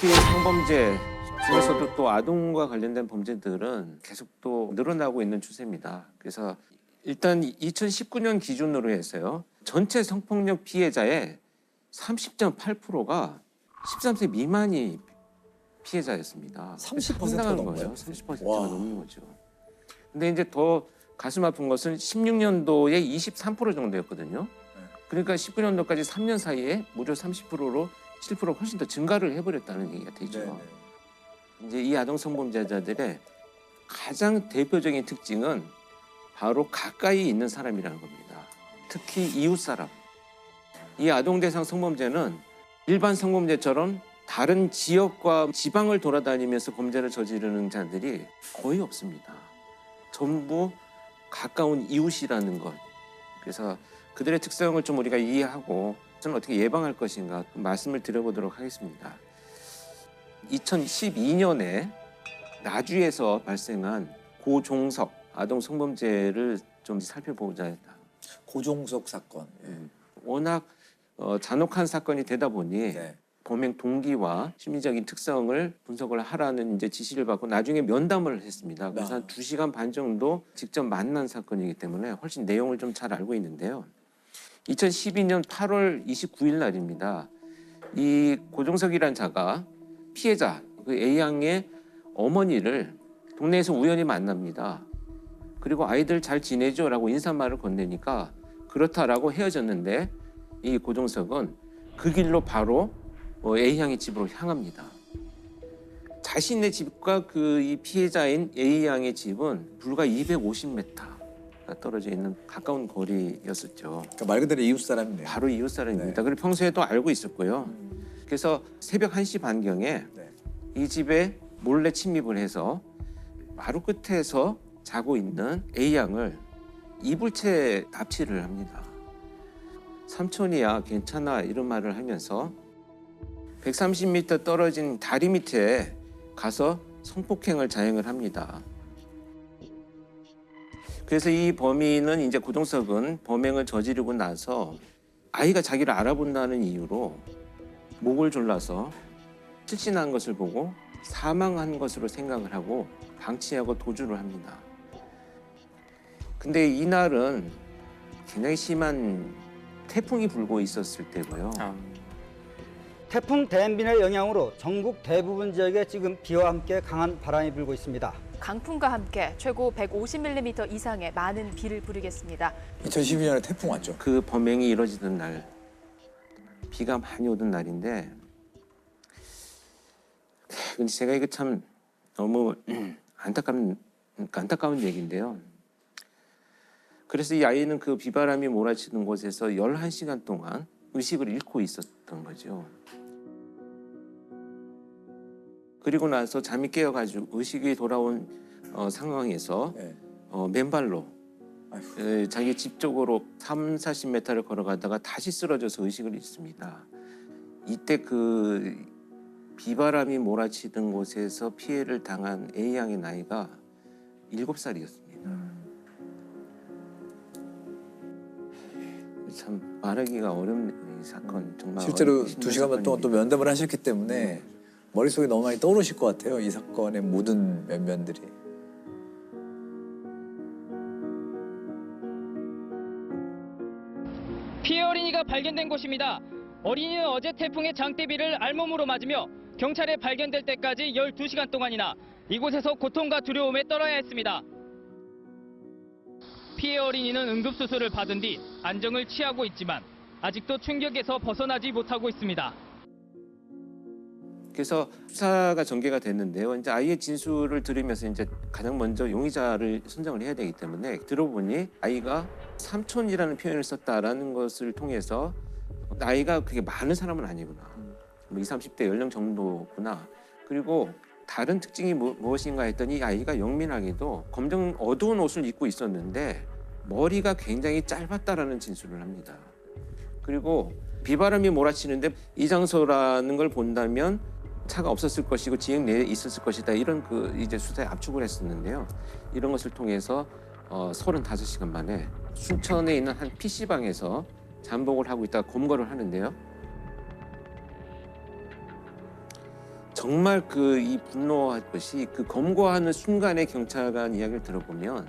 특히 성범죄 중에서도 또 아동과 관련된 범죄들은 계속 또 늘어나고 있는 추세입니다. 그래서 일단 2019년 기준으로 해서요. 전체 성폭력 피해자의 30.8%가 13세 미만이 피해자였습니다. 30%가 상당한 넘은 거예요. 거예요? 30%가 와. 넘는 거죠. 근데 이제 더 가슴 아픈 것은 16년도에 23% 정도였거든요. 그러니까 19년도까지 3년 사이에 무려 30%로 7% 훨씬 더 증가를 해버렸다는 얘기가 되죠. 네네. 이제 이 아동 성범죄자들의 가장 대표적인 특징은 바로 가까이 있는 사람이라는 겁니다. 특히 이웃 사람. 이 아동 대상 성범죄는 일반 성범죄처럼 다른 지역과 지방을 돌아다니면서 범죄를 저지르는 자들이 거의 없습니다. 전부 가까운 이웃이라는 것. 그래서 그들의 특성을 좀 우리가 이해하고 저는 어떻게 예방할 것인가 말씀을 드려보도록 하겠습니다. 2012년에 나주에서 발생한 고종석 아동 성범죄를 좀 살펴보자 했다. 고종석 사건. 예. 워낙 잔혹한 사건이 되다 보니 네. 범행 동기와 심리적인 특성을 분석을 하라는 이제 지시를 받고 나중에 면담을 했습니다. 그래서 한 2시간 반 정도 직접 만난 사건이기 때문에 훨씬 내용을 좀 잘 알고 있는데요. 2012년 8월 29일 날입니다. 이 고종석이란 자가 피해자 그 A양의 어머니를 동네에서 우연히 만납니다. 그리고 아이들 잘 지내죠? 라고 인사말을 건네니까 그렇다라고 헤어졌는데 이 고종석은 그 길로 바로 A양의 집으로 향합니다. 자신의 집과 그 이 피해자인 A양의 집은 불과 250m가 떨어져 있는 가까운 거리였었죠. 그러니까 말 그대로 이웃 사람이네요. 바로 이웃 사람입니다. 네. 그리고 평소에도 알고 있었고요. 그래서 새벽 1시 반경에 네. 이 집에 몰래 침입을 해서 마루 끝에서 자고 있는 A양을 이불채 납치를 합니다. 삼촌이야 괜찮아 이런 말을 하면서 130m 떨어진 다리 밑에 가서 성폭행을 자행을 합니다. 그래서 이 범인은 이제 고종석은 범행을 저지르고 나서 아이가 자기를 알아본다는 이유로 목을 졸라서 실신한 것을 보고 사망한 것으로 생각을 하고 방치하고 도주를 합니다. 근데 이날은 굉장히 심한 태풍이 불고 있었을 때고요. 태풍 댐빈의 영향으로 전국 대부분 지역에 지금 비와 함께 강한 바람이 불고 있습니다. 강풍과 함께 최고 150mm 이상의 많은 비를 부리겠습니다. 2012년에 태풍 왔죠. 그 범행이 이루어지던 날 비가 많이 오던 날인데 근데 제가 이거 참 너무 안타까운 얘기인데요. 그래서 이 아이는 그 비바람이 몰아치는 곳에서 11시간 동안 의식을 잃고 있었던 거죠. 그리고 나서 잠이 깨어가지고 의식이 돌아온 상황에서 네. 맨발로 아이고. 자기 집 쪽으로 30-40m를 걸어가다가 다시 쓰러져서 의식을 잃습니다. 이때 그 비바람이 몰아치던 곳에서 피해를 당한 A양의 나이가 7살이었습니다. 참 말하기가 어려운 이 사건 정말 실제로 힘든 2시간 반 동안 또 사건입니다. 면담을 하셨기 때문에 머릿속에 너무 많이 떠오르실 것 같아요. 이 사건의 모든 면면들이. 피해 어린이가 발견된 곳입니다. 어린이는 어제 태풍의 장대비를 알몸으로 맞으며 경찰에 발견될 때까지 12시간 동안이나 이곳에서 고통과 두려움에 떨어야 했습니다. 피해 어린이는 응급수술을 받은 뒤 안정을 취하고 있지만 아직도 충격에서 벗어나지 못하고 있습니다. 그래서 수사가 전개가 됐는데요. 이제 아이의 진술을 들으면서 이제 가장 먼저 용의자를 선정을 해야 되기 때문에 들어보니 아이가 삼촌이라는 표현을 썼다라는 것을 통해서 나이가 그렇게 많은 사람은 아니구나. 뭐 20, 30대 연령 정도구나. 그리고 다른 특징이 무엇인가 했더니 이 아이가 영민하게도 검정 어두운 옷을 입고 있었는데 머리가 굉장히 짧았다라는 진술을 합니다. 그리고 비바람이 몰아치는데 이 장소라는 걸 본다면 차가 없었을 것이고 지역 내에 있었을 것이다. 이런 그 이제 수사에 압축을 했었는데요. 이런 것을 통해서 35시간 만에 순천에 있는 한 PC방에서 잠복을 하고 있다가 검거를 하는데요. 정말 이 분노할 것이 그 검거하는 순간의 경찰관 이야기를 들어보면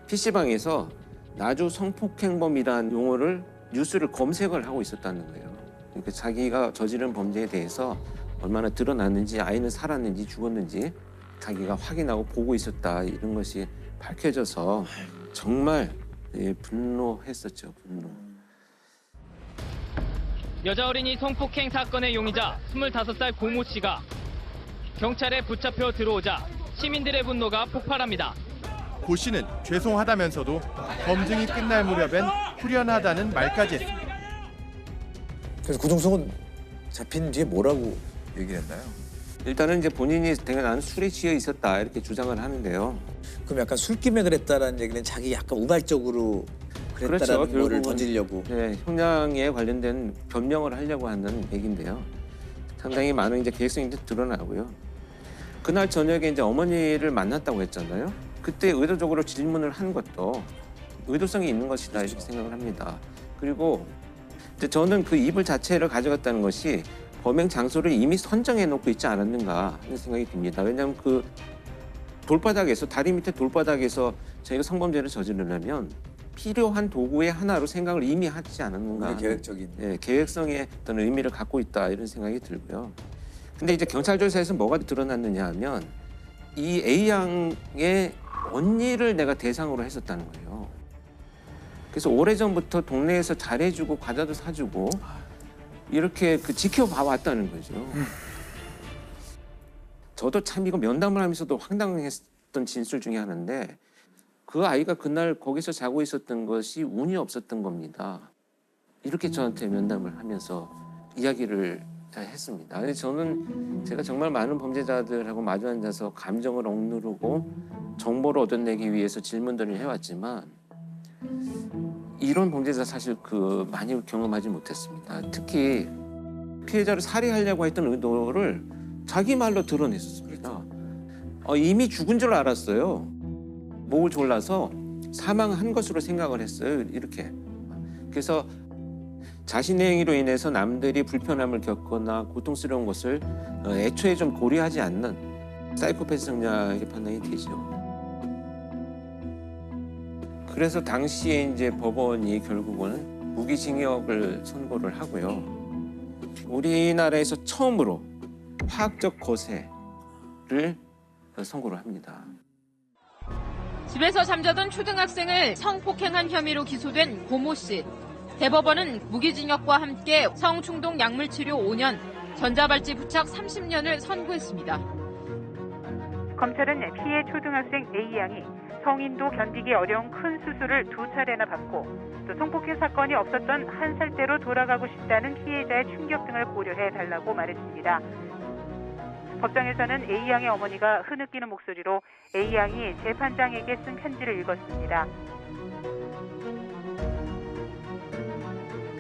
PC방에서 나주 성폭행범이라는 용어를 뉴스를 검색을 하고 있었다는 거예요. 그러니까 자기가 저지른 범죄에 대해서 얼마나 드러났는지, 아이는 살았는지 죽었는지 자기가 확인하고 보고 있었다, 이런 것이 밝혀져서 정말 분노했었죠. 분노. 여자 어린이 성폭행 사건의 용의자 25살 고모 씨가 경찰에 붙잡혀 들어오자 시민들의 분노가 폭발합니다. 고 씨는 죄송하다면서도 검증이 끝날 무렵엔 후련하다는 말까지 했습니다. 그래서 구종석은 잡힌 뒤에 뭐라고 얘기를 했나요? 일단은 이제 본인이 내가 나는 술에 취해 있었다, 이렇게 주장을 하는데요. 그럼 약간 술김에 그랬다라는 얘기는 자기 약간 우발적으로 그랬다라는 그렇죠. 거를 결국은- 던지려고. 네, 형량에 관련된 변명을 하려고 하는 얘기인데요. 상당히 많은 이제 계획성이 이제 드러나고요. 그날 저녁에 이제 어머니를 만났다고 했잖아요. 그때 의도적으로 질문을 한 것도 의도성이 있는 것이다, 이렇게 생각을 합니다. 그리고 이제 저는 그 이불 자체를 가져갔다는 것이 범행 장소를 이미 선정해 놓고 있지 않았는가 하는 생각이 듭니다. 왜냐하면 그 돌바닥에서, 다리 밑에 돌바닥에서 저희가 성범죄를 저지르려면 필요한 도구의 하나로 생각을 이미 하지 않았는가 하는, 계획적인. 계획성의 어떤 의미를 갖고 있다, 이런 생각이 들고요. 근데 이제 경찰 조사에서 뭐가 드러났느냐 하면 이 A양의 언니를 내가 대상으로 했었다는 거예요. 그래서 오래전부터 동네에서 잘해주고 과자도 사주고 이렇게 지켜봐 왔다는 거죠. 저도 참 이거 면담을 하면서도 황당했던 진술 중에 하나인데, 그 아이가 그날 거기서 자고 있었던 것이 운이 없었던 겁니다. 이렇게 저한테 면담을 하면서 이야기를 했습니다. 근데 저는 제가 정말 많은 범죄자들하고 마주 앉아서 감정을 억누르고 정보를 얻어내기 위해서 질문들을 해왔지만 이런 범죄자 사실 많이 경험하지 못했습니다. 특히 피해자를 살해하려고 했던 의도를 자기 말로 드러냈었습니다. 이미 죽은 줄 알았어요. 목을 졸라서 사망한 것으로 생각을 했어요. 이렇게. 그래서 자신의 행위로 인해서 남들이 불편함을 겪거나 고통스러운 것을 애초에 좀 고려하지 않는 사이코패스 성향의 판단이 되죠. 그래서 당시에 이제 법원이 결국은 무기징역을 선고를 하고요. 우리나라에서 처음으로 화학적 거세를 선고를 합니다. 집에서 잠자던 초등학생을 성폭행한 혐의로 기소된 고모 씨. 대법원은 무기징역과 함께 성충동 약물치료 5년, 전자발찌 부착 30년을 선고했습니다. 검찰은 피해 초등학생 A양이 성인도 견디기 어려운 큰 수술을 2차례나 받고 또 성폭행 사건이 없었던 한 살대로 돌아가고 싶다는 피해자의 충격 등을 고려해 달라고 말했습니다. 법정에서는 A양의 어머니가 흐느끼는 목소리로 A양이 재판장에게 쓴 편지를 읽었습니다.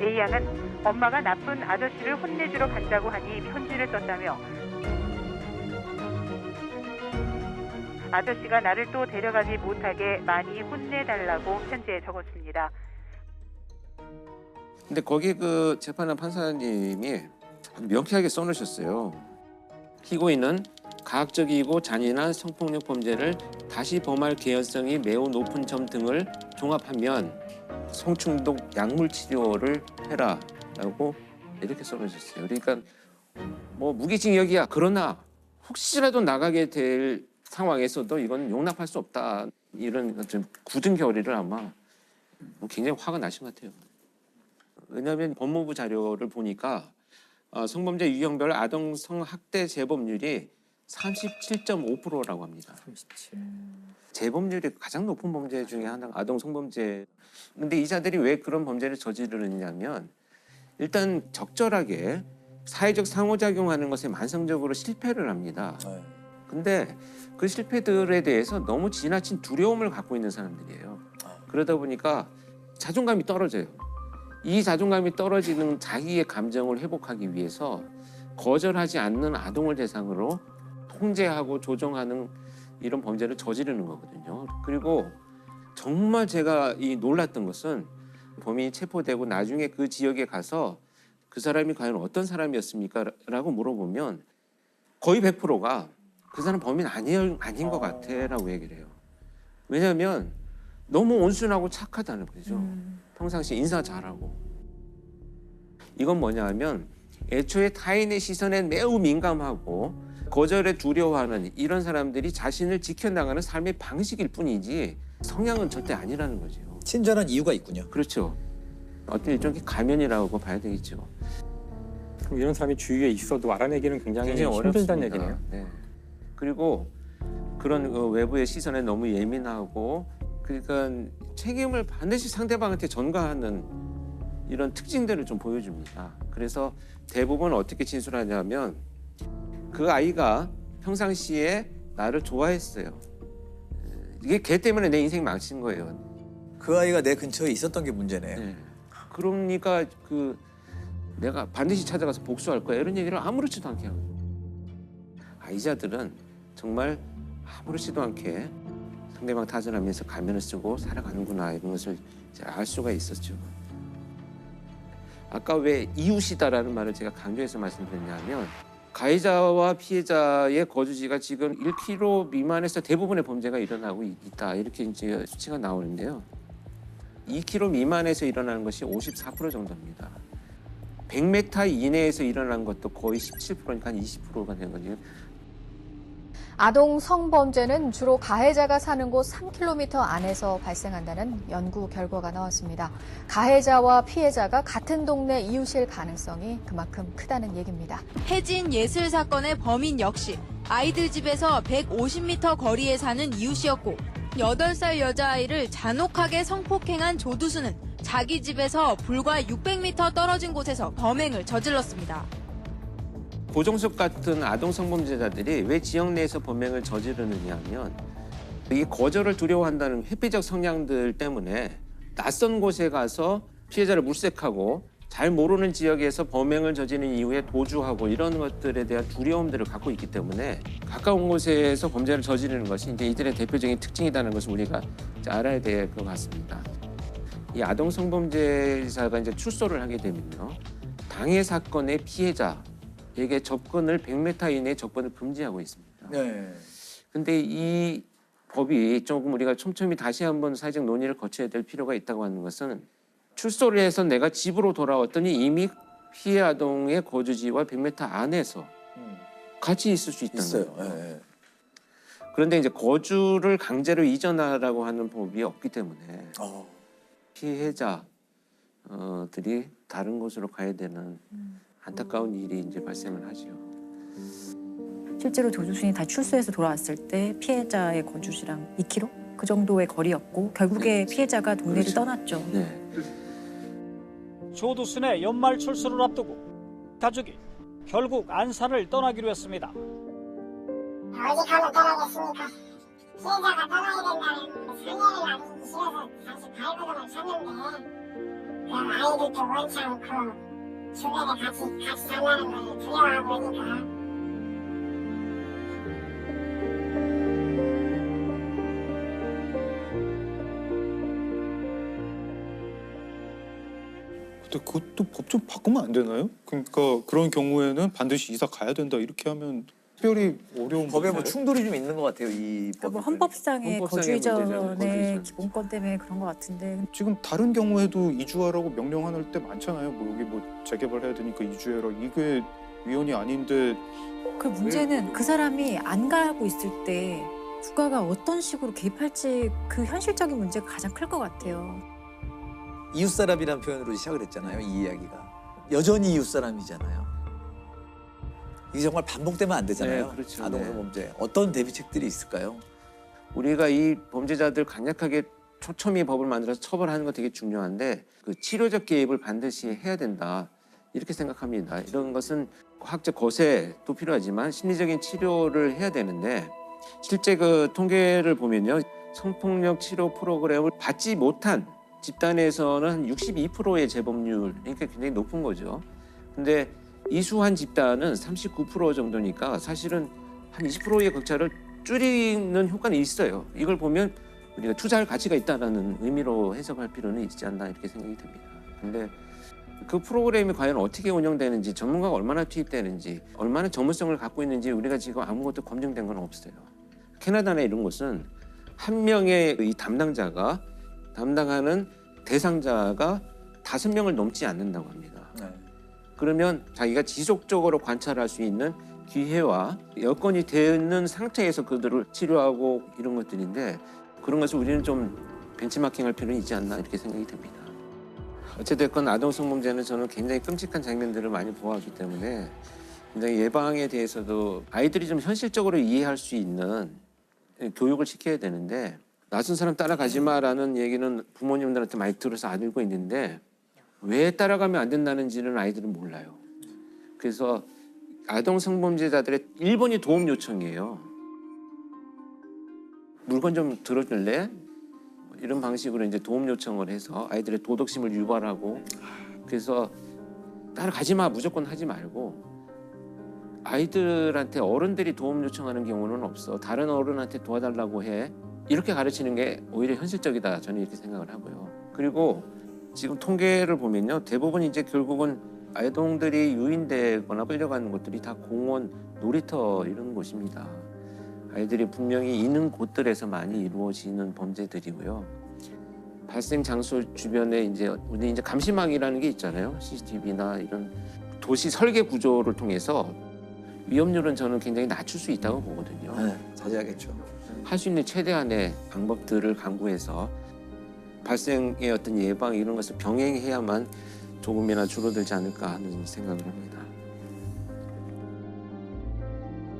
A양은 엄마가 나쁜 아저씨를 혼내주러 간다고 하니 편지를 썼다며 아저씨가 나를 또 데려가지 못하게 많이 혼내달라고 편지에 적었습니다. 근데 거기 재판한 판사님이 아주 명쾌하게 써놓으셨어요. 피고인은 가학적이고 잔인한 성폭력 범죄를 다시 범할 개연성이 매우 높은 점 등을 종합하면 성충동 약물 치료를 해라라고 이렇게 써놓으셨어요. 그러니까 뭐 무기징역이야. 그러나 혹시라도 나가게 될 상황에서도 이건 용납할 수 없다. 이런 좀 굳은 결의를 아마 굉장히 화가 나신 것 같아요. 왜냐하면 법무부 자료를 보니까 성범죄 유형별 아동 성학대 재범률이 37.5%라고 합니다. 37. 재범률이 가장 높은 범죄 중에 하나가 아동 성범죄. 근데 이자들이 왜 그런 범죄를 저지르느냐면 일단 적절하게 사회적 상호작용하는 것에 만성적으로 실패를 합니다. 근데 그 실패들에 대해서 너무 지나친 두려움을 갖고 있는 사람들이에요. 그러다 보니까 자존감이 떨어져요. 이 자존감이 떨어지는 자기의 감정을 회복하기 위해서 거절하지 않는 아동을 대상으로 통제하고 조정하는 이런 범죄를 저지르는 거거든요. 그리고 정말 제가 놀랐던 것은 범인이 체포되고 나중에 그 지역에 가서 그 사람이 과연 어떤 사람이었습니까? 라고 물어보면 거의 100%가 그 사람 범인 아닌 것 같아라고 얘기를 해요. 왜냐하면 너무 온순하고 착하다는 거죠. 평상시 인사 잘하고. 이건 뭐냐 하면 애초에 타인의 시선에 매우 민감하고 거절에 두려워하는 이런 사람들이 자신을 지켜나가는 삶의 방식일 뿐이지 성향은 절대 아니라는 거죠. 친절한 이유가 있군요. 그렇죠. 어떤 일종의 가면이라고 봐야 되겠죠. 그럼 이런 사람이 주위에 있어도 알아내기는 굉장히 힘들다는 어렵습니다. 얘기네요. 네. 그리고 그런 외부의 시선에 너무 예민하고 그러니까 책임을 반드시 상대방한테 전가하는 이런 특징들을 좀 보여줍니다. 그래서 대부분 어떻게 진술하냐면 그 아이가 평상시에 나를 좋아했어요. 이게 걔 때문에 내 인생이 망친 거예요. 그 아이가 내 근처에 있었던 게 문제네요. 네. 그러니까 내가 반드시 찾아가서 복수할 거야 이런 얘기를 아무렇지도 않게 하고 아이자들은 정말 아무렇지도 않게 상대방 타전하면서 가면을 쓰고 살아가는구나 이런 것을 알 수가 있었죠. 아까 왜 이웃이다라는 말을 제가 강조해서 말씀드렸냐면 가해자와 피해자의 거주지가 지금 1km 미만에서 대부분의 범죄가 일어나고 있다 이렇게 이제 수치가 나오는데요. 2km 미만에서 일어나는 것이 54% 정도입니다. 100m 이내에서 일어난 것도 거의 17%니까 한 20%가 된 거죠. 아동 성범죄는 주로 가해자가 사는 곳 3km 안에서 발생한다는 연구 결과가 나왔습니다. 가해자와 피해자가 같은 동네 이웃일 가능성이 그만큼 크다는 얘기입니다. 혜진 예슬 사건의 범인 역시 아이들 집에서 150m 거리에 사는 이웃이었고 8살 여자아이를 잔혹하게 성폭행한 조두수는 자기 집에서 불과 600m 떨어진 곳에서 범행을 저질렀습니다. 고종석 같은 아동 성범죄자들이 왜 지역 내에서 범행을 저지르느냐 하면 이 거절을 두려워한다는 회피적 성향들 때문에 낯선 곳에 가서 피해자를 물색하고 잘 모르는 지역에서 범행을 저지른 이후에 도주하고 이런 것들에 대한 두려움들을 갖고 있기 때문에 가까운 곳에서 범죄를 저지르는 것이 이제 이들의 대표적인 특징이라는 것을 우리가 이제 알아야 될 것 같습니다. 이 아동 성범죄자가 이제 출소를 하게 되면요, 당해 사건의 피해자에게 접근을 100m 이내에 접근을 금지하고 있습니다. 네. 근데 이 법이 조금 우리가 촘촘히 다시 한번 사회적 논의를 거쳐야 될 필요가 있다고 하는 것은 출소를 해서 내가 집으로 돌아왔더니 이미 피해 아동의 거주지와 100m 안에서 같이 있을 수 있다는 있어요. 거예요. 네. 그런데 이제 거주를 강제로 이전하라고 하는 법이 없기 때문에 피해자들이 다른 곳으로 가야 되는 안타까운 일이 이제 발생을 하죠. 실제로 조주순이 다 출소해서 돌아왔을 때 피해자의 거주지랑 2km? 그 정도의 거리였고 결국에 피해자가 동네를 그렇죠. 떠났죠. 네. 조두순의 연말 출소를 앞두고 가족이 결국 안산을 떠나기로 했습니다. 어디 가면 떠나겠습니까? 피해자가 떠나야 된다는 상해를 나누기 싫어서 사실 발버둥을 쳤는데 그냥 아이들도 원치 않고 주변에 같이 산다는 걸 두려워하고 그러니까 근데 그것도 법 좀 바꾸면 안 되나요? 그러니까 그런 경우에는 반드시 이사 가야 된다 이렇게 하면 특별히 어려운 법에 뭐 충돌이 좀 있는 것 같아요. 이 그러니까 뭐 헌법상의 거주 문제잖아요. 이전의 기본권 때문에 그런 것 같은데 지금 다른 경우에도 이주하라고 명령할 때 많잖아요. 뭐 여기 뭐 재개발해야 되니까 이주해라. 이게 위헌이 아닌데 그 문제는 그 사람이 안 가고 있을 때 국가가 어떤 식으로 개입할지 그 현실적인 문제가 가장 클 것 같아요. 이웃사람이라는 표현으로 시작을 했잖아요. 이 이야기가. 여전히 이웃사람이잖아요. 이게 정말 반복되면 안 되잖아요. 네, 그렇죠. 아동 성범죄. 어떤 대비책들이 있을까요? 우리가 이 범죄자들 간략하게 초점이 법을 만들어서 처벌하는 거 되게 중요한데 그 치료적 개입을 반드시 해야 된다 이렇게 생각합니다. 이런 것은 과학적 거세도 필요하지만 심리적인 치료를 해야 되는데 실제 그 통계를 보면요, 성폭력 치료 프로그램을 받지 못한 집단에서는 한 62%의 재범률, 그러니까 굉장히 높은 거죠. 근데 이수한 집단은 39% 정도니까 사실은 한 20%의 격차를 줄이는 효과는 있어요. 이걸 보면 우리가 투자할 가치가 있다는 의미로 해석할 필요는 있지 않나 이렇게 생각이 듭니다. 근데 그 프로그램이 과연 어떻게 운영되는지, 전문가가 얼마나 투입되는지, 얼마나 전문성을 갖고 있는지 우리가 지금 아무것도 검증된 건 없어요. 캐나다나 이런 곳은 한 명의 이 담당자가 담당하는 대상자가 5명을 넘지 않는다고 합니다. 그러면 자기가 지속적으로 관찰할 수 있는 기회와 여건이 되는 상태에서 그들을 치료하고 이런 것들인데, 그런 것을 우리는 좀 벤치마킹할 필요는 있지 않나 이렇게 생각이 듭니다. 어찌됐건 아동 성범죄는 저는 굉장히 끔찍한 장면들을 많이 보았기 때문에 굉장히 예방에 대해서도 아이들이 좀 현실적으로 이해할 수 있는 교육을 시켜야 되는데, 낯선 사람 따라가지 마라는 얘기는 부모님들한테 많이 들어서 알고 있는데 왜 따라가면 안 된다는지는 아이들은 몰라요. 그래서 아동 성범죄자들의 1번이 도움 요청이에요. 물건 좀 들어줄래? 이런 방식으로 이제 도움 요청을 해서 아이들의 도덕심을 유발하고, 그래서 따라가지 마, 무조건 하지 말고, 아이들한테 어른들이 도움 요청하는 경우는 없어, 다른 어른한테 도와달라고 해, 이렇게 가르치는 게 오히려 현실적이다, 저는 이렇게 생각을 하고요. 그리고 지금 통계를 보면요, 대부분 이제 결국은 아동들이 유인되거나 끌려가는 곳들이 다 공원, 놀이터 이런 곳입니다. 아이들이 분명히 있는 곳들에서 많이 이루어지는 범죄들이고요. 발생 장소 주변에 우리 이제 감시망이라는 게 있잖아요. CCTV나 이런 도시 설계 구조를 통해서 위험률은 저는 굉장히 낮출 수 있다고 보거든요. 자제하겠죠. 할 수 있는 최대한의 방법들을 강구해서 발생의 어떤 예방 이런 것을 병행해야만 조금이나 줄어들지 않을까 하는 생각을 합니다.